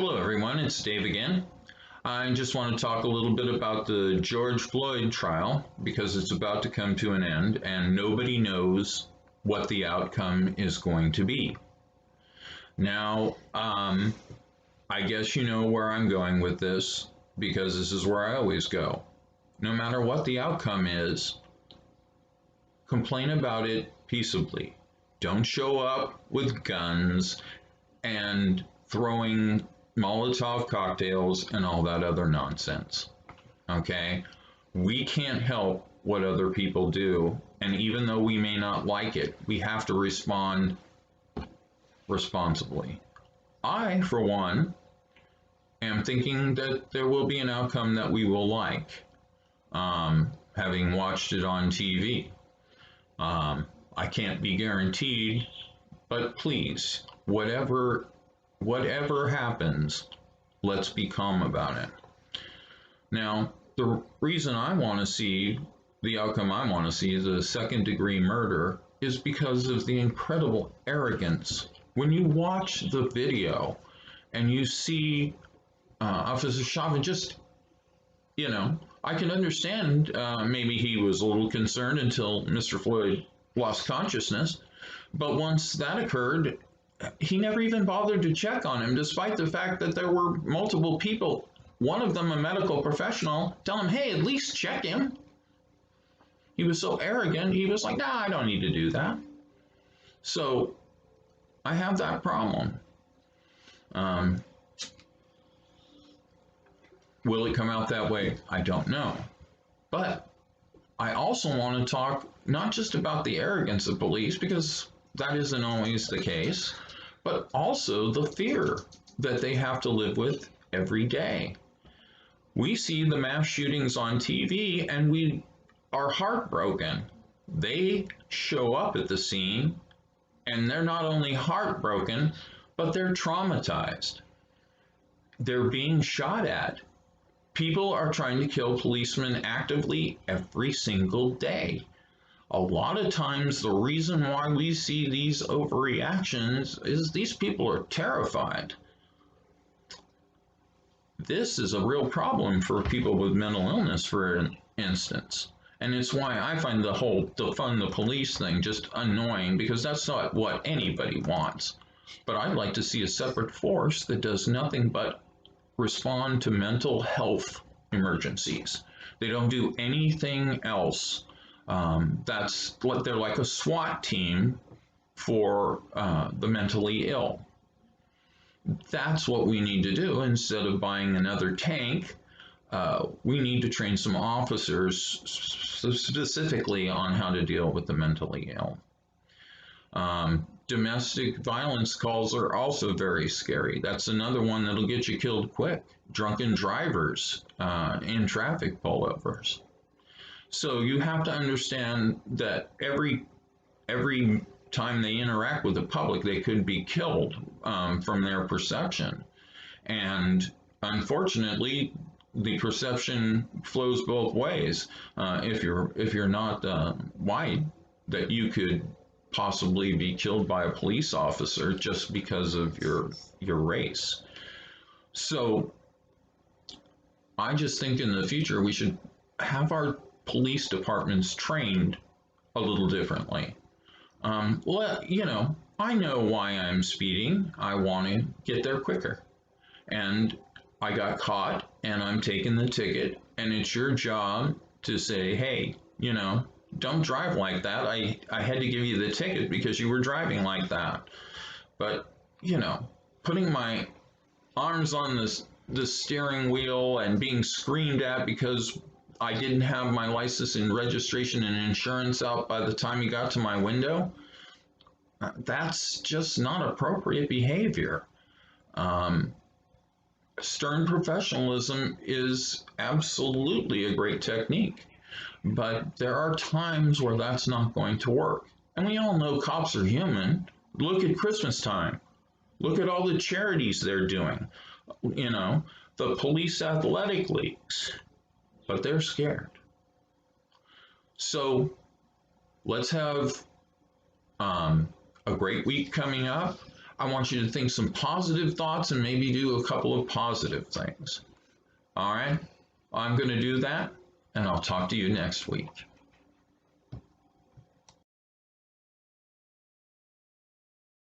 Hello, everyone. It's Dave again. I just want to talk a little bit about the George Floyd trial because it's about to come to an end and nobody knows what the outcome is going to be. Now, I guess you know where I'm going with this because this is where I always go. No matter what the outcome is, complain about it peaceably. Don't show up with guns and throwing Molotov cocktails and all that other nonsense. Okay? We can't help what other people do, and even though we may not like it, we have to respond responsibly. I, for one, am thinking that there will be an outcome that we will like, having watched it on TV. I can't be guaranteed, but please, whatever happens, let's be calm about it. Now, the reason I want to see the outcome I want to see is a second degree murder is because of the incredible arrogance. When you watch the video and you see Officer Chauvin I can understand maybe he was a little concerned until Mr. Floyd lost consciousness. But once that occurred, he never even bothered to check on him, despite the fact that there were multiple people, one of them a medical professional, tell him, hey, at least check him. He was so arrogant, he was like, nah, I don't need to do that. So I have that problem. Will it come out that way? I don't know. But I also want to talk not just about the arrogance of police, because that isn't always the case, but also the fear that they have to live with every day. We see the mass shootings on TV and we are heartbroken. They show up at the scene and they're not only heartbroken, but they're traumatized. They're being shot at. People are trying to kill policemen actively every single day. A lot of times, the reason why we see these overreactions is these people are terrified. This is a real problem for people with mental illness, for instance. And it's why I find the whole defund the police thing just annoying, because that's not what anybody wants. But I'd like to see a separate force that does nothing but respond to mental health emergencies. They don't do anything else. That's what they're like, a SWAT team for the mentally ill. That's what we need to do. Instead of buying another tank, we need to train some officers specifically on how to deal with the mentally ill. Domestic violence calls are also very scary. That's another one that'll get you killed quick. Drunken drivers in traffic pullovers. So you have to understand that every time they interact with the public, they could be killed from their perception. And unfortunately, the perception flows both ways. If you're not white, that you could possibly be killed by a police officer just because of your race. So I just think in the future we should have our police departments trained a little differently. I know why I'm speeding. I want to get there quicker. And I got caught and I'm taking the ticket, and it's your job to say, hey, don't drive like that. I had to give you the ticket because you were driving like that. But, putting my arms on the steering wheel and being screamed at because I didn't have my license and registration and insurance out by the time you got to my window, that's just not appropriate behavior. Stern professionalism is absolutely a great technique, but there are times where that's not going to work. And we all know cops are human. Look at Christmas time. Look at all the charities they're doing. The police athletic leagues. But they're scared. So let's have a great week coming up. I want you to think some positive thoughts and maybe do a couple of positive things. All right? I'm going to do that, and I'll talk to you next week.